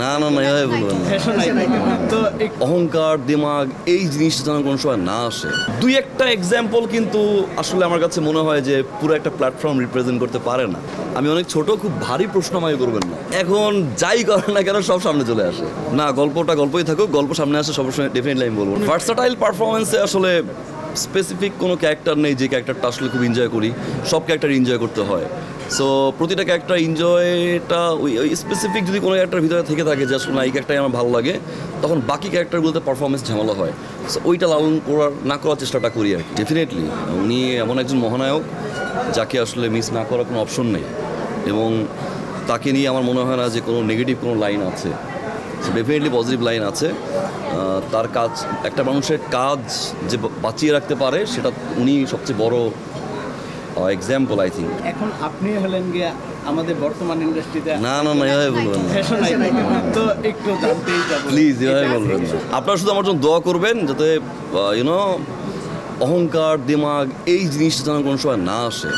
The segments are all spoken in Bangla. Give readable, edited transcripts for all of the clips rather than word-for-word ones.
না না না, এভাবে বলবেন না। তো অহংকার দিমাগ এই জিনিসটা যেন কোনো সময় না আসে। দুই একটা এক্সাম্পল কিন্তু আসলে আমার কাছে মনে হয় যে পুরো একটা প্ল্যাটফর্ম রিপ্রেজেন্ট করতে পারে না। আমি অনেক ছোট, খুব ভারী প্রশ্ন আমাকে করবেন না। এখন যাই করে না কেন সব সামনে চলে আসে। না, গল্পটা গল্পই থাকুক, গল্প সামনে আসে সবসময় ডেফিনেটলি আমি বলবো। ভার্সাটাইল পারফরমেন্সে আসলে স্পেসিফিক কোনো ক্যারেক্টার নেই যে ক্যারেক্টারটা আসলে খুব এনজয় করি। সব ক্যারেক্টার এনজয় করতে হয়। সো প্রতিটা ক্যারেক্টার এনজয়টা ওই স্পেসিফিক যদি কোনো ক্যারেক্টার ভিতরে থেকে থাকে যে আসলে না এই ক্যারেক্টারই আমার ভালো লাগে, তখন বাকি ক্যারেক্টারগুলোতে পারফরমেন্স ঝামেলা হয়। সো ওইটা লালন করার চেষ্টাটা করি আর কি। ডেফিনেটলি উনি এমন একজন মহানায়ক যাকে আসলে মিস না করার কোনো অপশন নেই, এবং তাকে নিয়ে আমার মনে হয় না যে কোনো নেগেটিভ কোনো লাইন আছে। ডেফিনেটলি পজিটিভ লাইন আছে। তার কাজ, একটা মানুষের কাজ যে বাঁচিয়ে রাখতে পারে, সেটা উনি সবচেয়ে বড় এক্সাম্পল আই থিঙ্ক। এখন আপনি হলেন গিয়ে আমাদের বর্তমান ইন্ডাস্ট্রিতে না না না, এভাবে বলবেন না ফ্যাশন আইকন, তো একটু জানতেই যাবো প্লিজ, এভাবে বলবেন না। আপনারা শুধু আমার জন্য দোয়া করবেন যাতে ইউনো অহংকার দিমাগ এই জিনিসটা যেন কোনো সময় না আসে।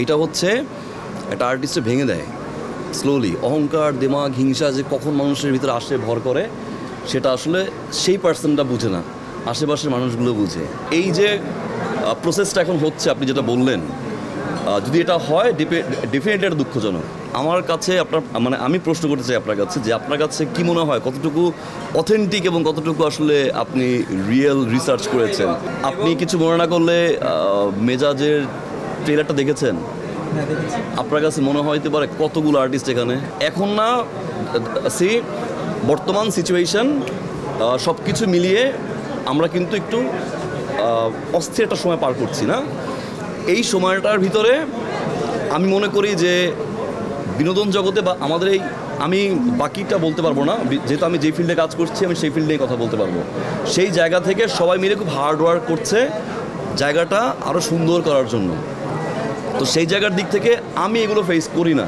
এটা হচ্ছে একটা আর্টিস্টে ভেঙে দেয় স্লোলি। অহংকার দিমাগ হিংসা যে কখন মানুষের ভিতরে আসে ভর করে, সেটা আসলে সেই পার্সনটা বুঝে না, আশেপাশের মানুষগুলো বুঝে। এই যে প্রসেসটা এখন হচ্ছে, আপনি যেটা বললেন, যদি এটা হয় ডেফিনেটলি এটা দুঃখজনক আমার কাছে। আপনার মানে আমি প্রশ্ন করতে চাই আপনার কাছে যে আপনার কাছে কি মনে হয় কতটুকু অথেন্টিক এবং কতটুকু আসলে আপনি রিয়েল রিসার্চ করেছেন? আপনি কিছু মনে না করলে মেজাজের ট্রেলারটা দেখেছেন? আপনার কাছে মনে হইতে পারে কতগুলো আর্টিস্ট এখানে এখন না বর্তমান সিচুয়েশন সব কিছু মিলিয়ে আমরা কিন্তু একটু অস্থির একটা সময় পার করছি না? এই সময়টার ভিতরে আমি মনে করি যে বিনোদন জগতে বা আমাদের এই, আমি বাকিটা বলতে পারবো না যেহেতু আমি যেই ফিল্ডে কাজ করছি আমি সেই ফিল্ডেই কথা বলতে পারবো। সেই জায়গা থেকে সবাই মিলে খুব হার্ড ওয়ার্ক করছে জায়গাটা আরও সুন্দর করার জন্য। তো সেই জায়গার দিক থেকে আমি এগুলো ফেস করি না,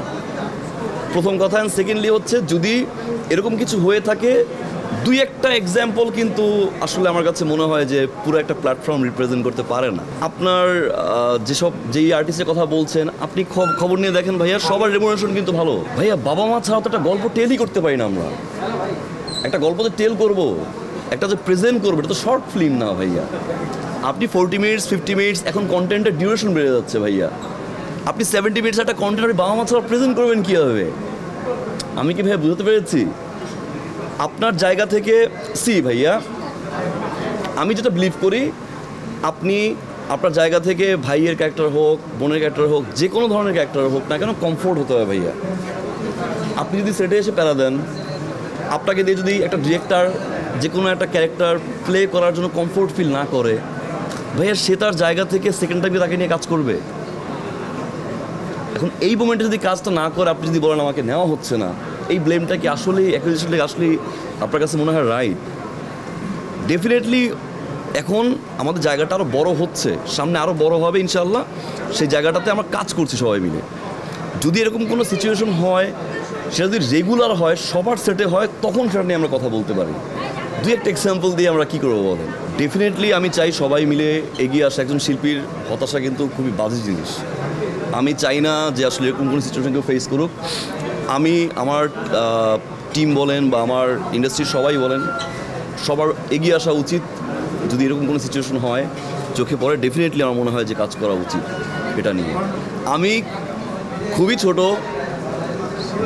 প্রথম কথা। অ্যান্ড সেকেন্ডলি হচ্ছে যদি এরকম কিছু হয়ে থাকে, দুই একটা এক্সাম্পল কিন্তু আসলে আমার কাছে মনে হয় যে পুরো একটা প্ল্যাটফর্ম রিপ্রেজেন্ট করতে পারে না। আপনার যেই আর্টিস্টের কথা বলছেন, আপনি খবর নিয়ে দেখেন ভাইয়া, সবার রেমুনারেশন কিন্তু ভালো। ভাইয়া বাবা মা ছাড়া তো একটা গল্প টেলই করতে পারি না আমরা। একটা গল্প যে টেল করবো, একটা যে প্রেজেন্ট করবো, এটা তো শর্ট ফিল্ম না ভাইয়া। আপনি 40 মিনিটস 50 মিনিটস, এখন কন্টেন্টের ডিউরেশন বেড়ে যাচ্ছে ভাইয়া। আপনি 70 মিনিটস একটা কন্টেন্ট আপনি বাবা মা ছাড়া প্রেজেন্ট করবেন কীভাবে? আমি কি ভাইয়া বুঝতে পেরেছি? আপনার জায়গা থেকে ভাইয়া, আমি যেটা বিলিভ করি, আপনি আপনার জায়গা থেকে ভাইয়ের ক্যারেক্টার হোক, বোনের ক্যারেক্টার হোক, যে কোনো ধরনের ক্যারেক্টার হোক না কেন, কমফোর্ট হতে হবে ভাইয়া। আপনি যদি সেটে এসে প্যারা দেন, আপনাকে দিয়ে যদি একটা ডিরেক্টর যে কোনো একটা ক্যারেক্টার প্লে করার জন্য কমফোর্ট ফিল না করে, ভাইয়া সে তার জায়গা থেকে সেকেন্ড টাইমে তাকে নিয়ে কাজ করবে? এখন এই মোমেন্টে যদি কাজটা না করে আপনি যদি বলেন আমাকে নেওয়া হচ্ছে না, এই ব্লেমটা কি আসলেই অ্যাকুইজিশনটা আসলেই আপনার কাছে মনে হয় রাইট? ডেফিনেটলি এখন আমাদের জায়গাটা আরও বড় হচ্ছে, সামনে আরও বড় হবে ইনশাল্লাহ। সেই জায়গাটাতে আমরা কাজ করছি সবাই মিলে। যদি এরকম কোনো সিচুয়েশন হয়, সেটা যদি রেগুলার হয়, সবার সেটে হয়, তখন সেটা নিয়ে আমরা কথা বলতে পারি। দুই একটা এক্সাম্পল দিয়ে আমরা কী করবো বলেন? ডেফিনেটলি আমি চাই সবাই মিলে এগিয়ে আসা। একজন শিল্পীর হতাশা কিন্তু খুবই বাজে জিনিস। আমি চাই না যে আসলে এরকম কোনো সিচুয়েশন কেউ ফেস করুক। আমি আমার টিম বলেন বা আমার ইন্ডাস্ট্রির সবাই বলেন, সবার এগিয়ে আসা উচিত। যদি এরকম কোনো সিচুয়েশন হয়, চোখে পড়ে, ডেফিনেটলি আমার মনে হয় যে কাজ করা উচিত এটা নিয়ে। আমি খুবই ছোট,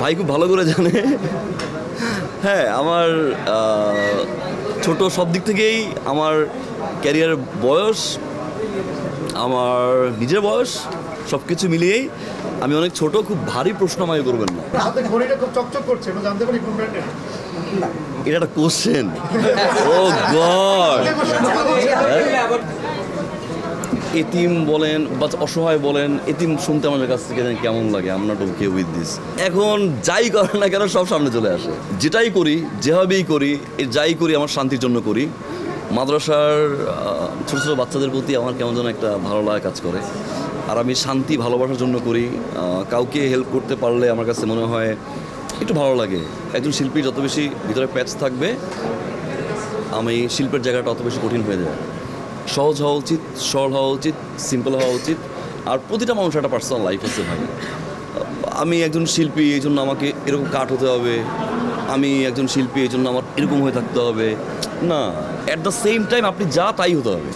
ভাই খুব ভালো করে জানে। হ্যাঁ, আমার ছোট সব দিক থেকেই, আমার ক্যারিয়ারের বয়স, আমার নিজের বয়স, সব কিছু মিলিয়েই আমি অনেক ছোট। খুব ভারী প্রশ্ন আমাকে করবেন না। এটা একটা কোশ্চেন? ও গড! এতিম বলেন বা অসহায় বলেন, এতিম শুনতে আমাদের কাছ থেকে কেমন লাগে? আমরা নট ওকে উইথ দিস। এখন যাই করে না কেন সব সামনে চলে আসে। যেটাই করি, যেভাবেই করি, যাই করি আমার শান্তির জন্য করি। মাদ্রাসার ছোটো ছোটো বাচ্চাদের প্রতি আমার কেমন যেন একটা ভালো লাগা কাজ করে। আর আমি শান্তি ভালোবাসার জন্য করি। কাউকে হেল্প করতে পারলে আমার কাছে মনে হয় একটু ভালো লাগে। একজন শিল্পীর যত বেশি ভিতরে প্যাচ থাকবে, আমি শিল্পের জায়গাটা অত বেশি কঠিন হয়ে যায়। সহজ হওয়া উচিত, সরল হওয়া উচিত, সিম্পল হওয়া উচিত। আর প্রতিটা মানুষের একটা পার্সোনাল লাইফ আছে ভাই। আমি একজন শিল্পী, এই জন্য আমাকে এরকম কাট হতে হবে, আমি একজন শিল্পী এই জন্য আমার এরকম হয়ে থাকতে হবে না, অ্যাট দ্য সেম টাইম আপনি যা তাই হতে হবে।